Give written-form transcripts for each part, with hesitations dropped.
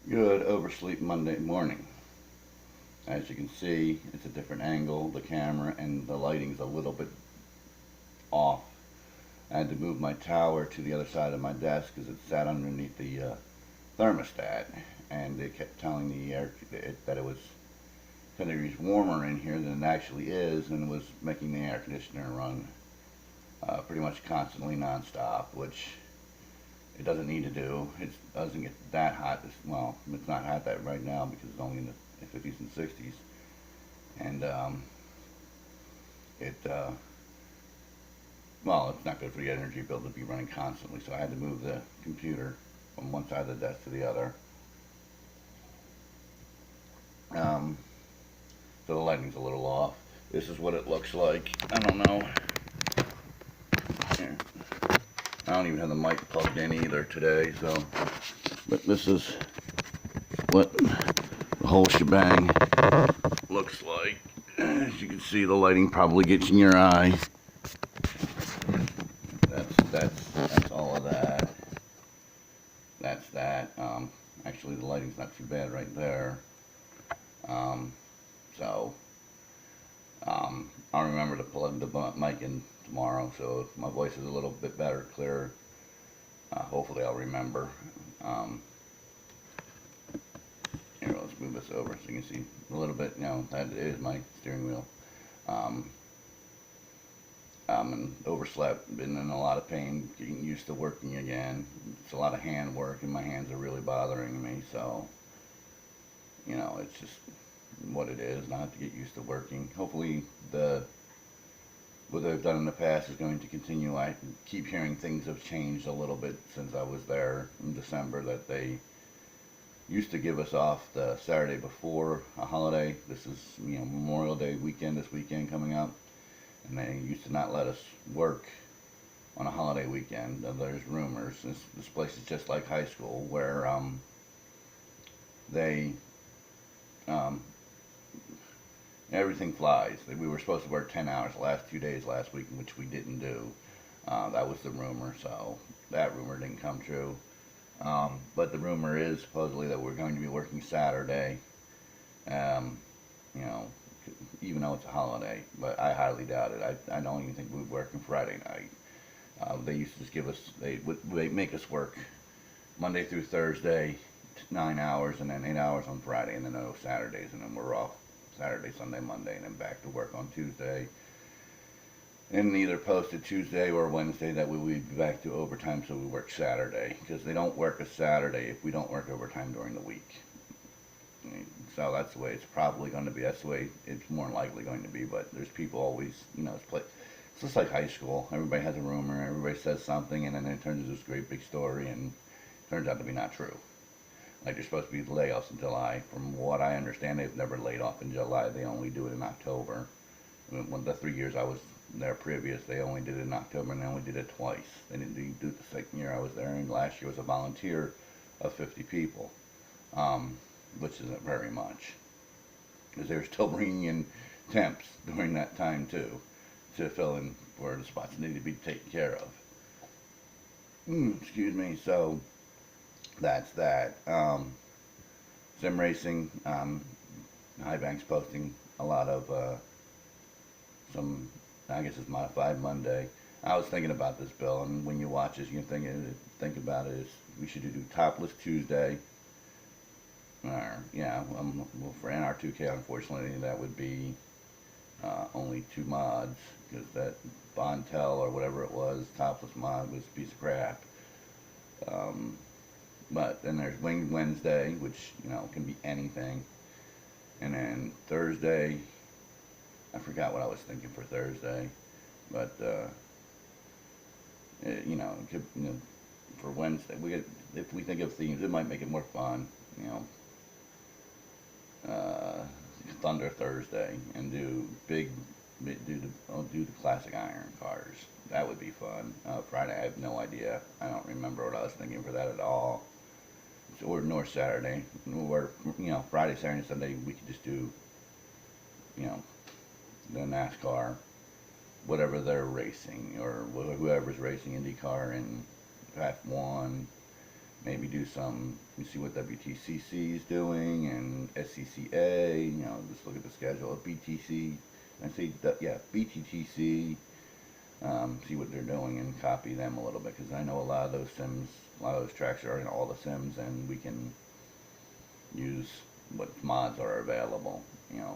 Good oversleep Monday morning. As you can see, it's a different angle, the camera, and the lighting's a little bit off. I had to move my tower to the other side of my desk because it sat underneath the thermostat, and they kept telling the that it was 10 degrees warmer in here than it actually is, and was making the air conditioner run pretty much constantly nonstop, which it doesn't need to do. It doesn't get that hot. Well, it's not hot that right now because it's only in the 50s and 60s, and it well, it's not good for the energy bill to be running constantly. So I had to move the computer from one side of the desk to the other. Um, so the lighting's a little off. This is what it looks like. I don't know. Here. I don't even have the mic plugged in either today, so. But this is what the whole shebang looks like. As you can see, the lighting probably gets in your eye. That's all of that. That's that. Actually, the lighting's not too bad right there. Um, so I'll remember to plug the mic in tomorrow, so my voice is a little bit better, clearer. Hopefully, I'll remember. Here, let's move this over so you can see a little bit. You know, that is my steering wheel. And overslept, been in a lot of pain, getting used to working again. It's a lot of hand work, and my hands are really bothering me. So, you know, it's just what it is. And I have to get used to working. Hopefully, what they've done in the past is going to continue. I keep hearing things have changed a little bit since I was there in December. That they used to give us off the Saturday before a holiday. This is, you know, Memorial Day weekend. This weekend coming up. And they used to not let us work on a holiday weekend. There's rumors. This place is just like high school, where they everything flies. We were supposed to work 10 hours the last 2 days last week, which we didn't do. That was the rumor, so that rumor didn't come true. But the rumor is supposedly that we're going to be working Saturday. You know, even though it's a holiday, but I highly doubt it. I don't even think we'd be working Friday night. They used to just give us, they make us work Monday through Thursday, 9 hours, and then 8 hours on Friday, and then no Saturdays, and then we're off Saturday, Sunday, Monday, and then back to work on Tuesday. And either posted Tuesday or Wednesday that we would be back to overtime, so we work Saturday, because they don't work a Saturday if we don't work overtime during the week. So that's the way it's probably going to be. That's the way it's more likely going to be. But there's people always, you know, it's just like high school. Everybody has a rumor. Everybody says something, and then it turns into this great big story, and it turns out to be not true. Like there's supposed to be layoffs in July. From what I understand, they've never laid off in July. They only do it in October. The 3 years I was there previous, they only did it in October, and they only did it twice. They didn't do it the second year I was there, and last year was a volunteer of 50 people. Which isn't very much, because they were still bringing in temps during that time too, to fill in for the spots that needed to be taken care of. Excuse me. So that's that. Sim racing. High Bank's posting a lot of some. I guess it's modified Monday. I was thinking about this, Bill, and when you watch this, you can think about it. Is we should do topless Tuesday. Yeah, well, for NR2K, unfortunately, that would be only 2 mods, because that Bontel or whatever it was, topless mod, was a piece of crap. But then there's Winged Wednesday, which, you know, can be anything. And then Thursday, I forgot what I was thinking for Thursday, but, you know, for Wednesday, if we think of themes, it might make it more fun, you know. Thunder Thursday, and do the classic iron cars. That would be fun. Friday, I have no idea. I don't remember what I was thinking for that at all. Or North Saturday, or, you know, Friday, Saturday, Sunday, we could just do, you know, the NASCAR, whatever they're racing, or whoever's racing IndyCar and F1, maybe do some, you see what WTCC is doing and SCCA, just look at the schedule of BTC. I see that, yeah, BTTC, see what they're doing and copy them a little bit, because I know a lot of those sims, a lot of those tracks are in all the sims, and we can use what mods are available,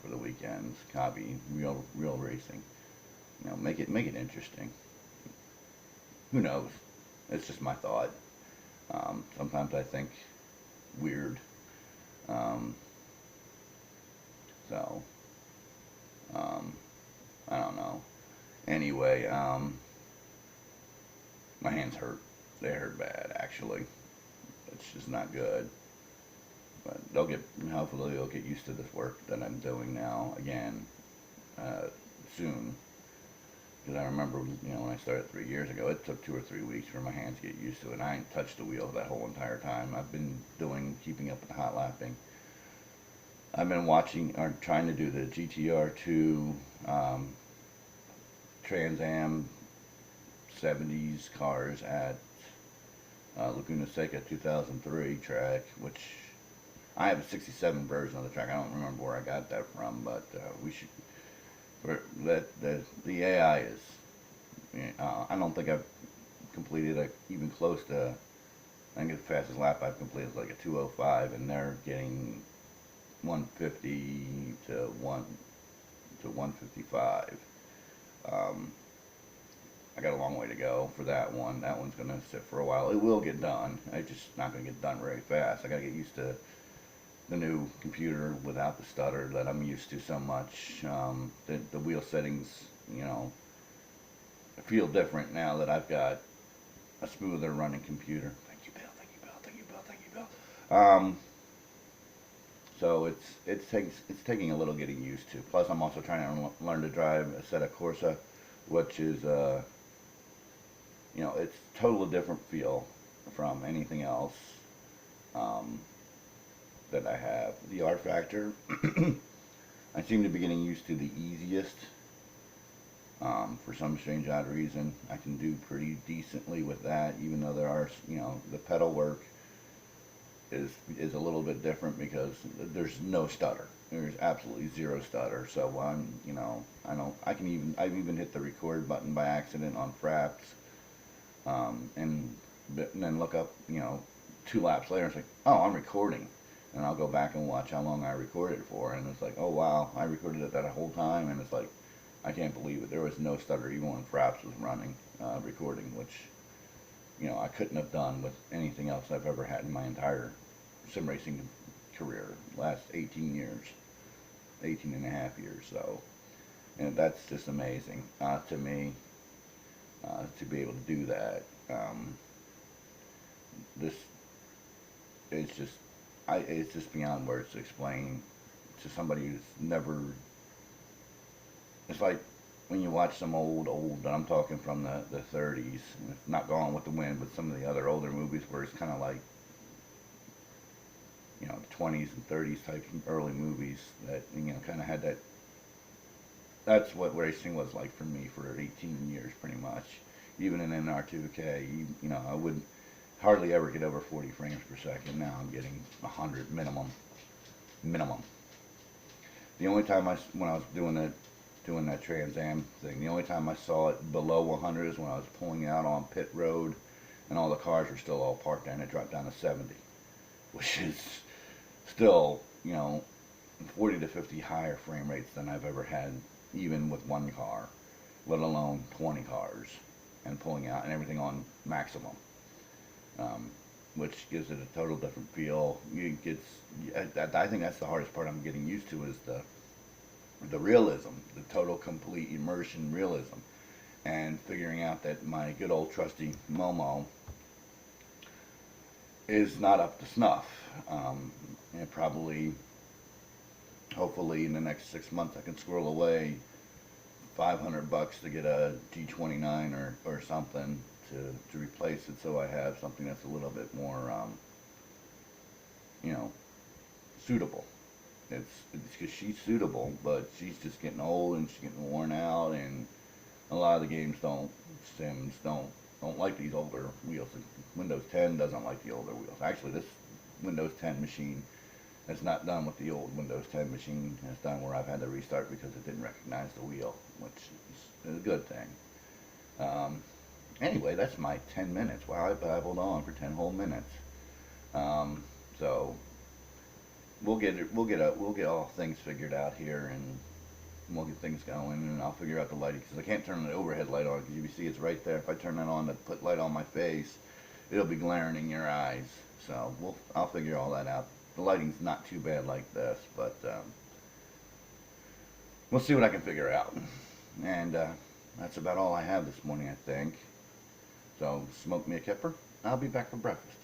for the weekends. Copy real racing. Make it interesting. Who knows? It's just my thought. Sometimes I think weird. Um, so, I don't know. Anyway, my hands hurt. They hurt bad, actually. It's just not good. But hopefully they'll get used to this work that I'm doing now again, soon. Because I remember, when I started 3 years ago, it took 2 or 3 weeks for my hands to get used to it. And I ain't touched the wheel that whole entire time. I've been keeping up with the hot lapping. I've been watching, or trying to do the GTR2 Trans Am 70s cars at Laguna Seca 2003 track, which I have a 67 version of the track. I don't remember where I got that from, but we should. The AI is. I don't think I've completed even close to. I think the fastest lap I've completed is like a 2:05, and they're getting 150 to 155. I got a long way to go for that one. That one's gonna sit for a while. It will get done. It's just not gonna get done very fast. I gotta get used to the new computer without the stutter that I'm used to so much. The wheel settings, feel different now that I've got a smoother running computer. Thank you, Bill. Thank you, Bill. Thank you, Bill. Thank you, Bill. So it's taking a little getting used to. Plus, I'm also trying to learn to drive a Assetto Corsa, which is it's totally different feel from anything else. That I have. The R Factor, I seem to be getting used to the easiest. For some strange odd reason, I can do pretty decently with that, even though there are, the pedal work is a little bit different because there's no stutter. There's absolutely zero stutter. So I've even hit the record button by accident on Fraps, and then look up, 2 laps later, it's like, oh, I'm recording. And I'll go back and watch how long I recorded for, and it's like, oh wow, I recorded it that whole time, and it's like, I can't believe it. There was no stutter even when Fraps was running, recording, which, I couldn't have done with anything else I've ever had in my entire sim racing career, last 18 years, 18 and a half years, so, and that's just amazing to me, to be able to do that. It's just beyond words to explain to somebody who's never. It's like when you watch some old, I'm talking from the 30s, not Gone with the Wind, but some of the other older movies where it's kind of like, the 20s and 30s type early movies that, kind of had that. That's what racing was like for me for 18 years, pretty much. Even in NR2K, I wouldn't hardly ever get over 40 frames per second. Now I'm getting 100 minimum. The only time when I was doing that Trans Am thing, the only time I saw it below 100 is when I was pulling out on pit road, and all the cars were still all parked there, and it dropped down to 70, which is still, 40 to 50 higher frame rates than I've ever had, even with one car, let alone 20 cars, and pulling out and everything on maximum. Which gives it a total different feel. I think that's the hardest part I'm getting used to is the realism, the total complete immersion realism, and figuring out that my good old trusty Momo is not up to snuff. And probably, hopefully in the next 6 months I can squirrel away $500 to get a G29 or something to replace it, so I have something that's a little bit more, suitable. It's because she's suitable, but she's just getting old and she's getting worn out, and a lot of the sims don't don't like these older wheels. Windows 10 doesn't like the older wheels. Actually, this Windows 10 machine has not done what the old Windows 10 machine has done, where I've had to restart because it didn't recognize the wheel, which is a good thing. Anyway, that's my 10 minutes. Wow, I babbled on for 10 whole minutes. So we'll get all things figured out here, and we'll get things going, and I'll figure out the lighting, because I can't turn the overhead light on, because you see it's right there. If I turn that on to put light on my face, it'll be glaring in your eyes. So I'll figure all that out. The lighting's not too bad like this, but we'll see what I can figure out. And that's about all I have this morning, I think. So smoke me a kipper. I'll be back for breakfast.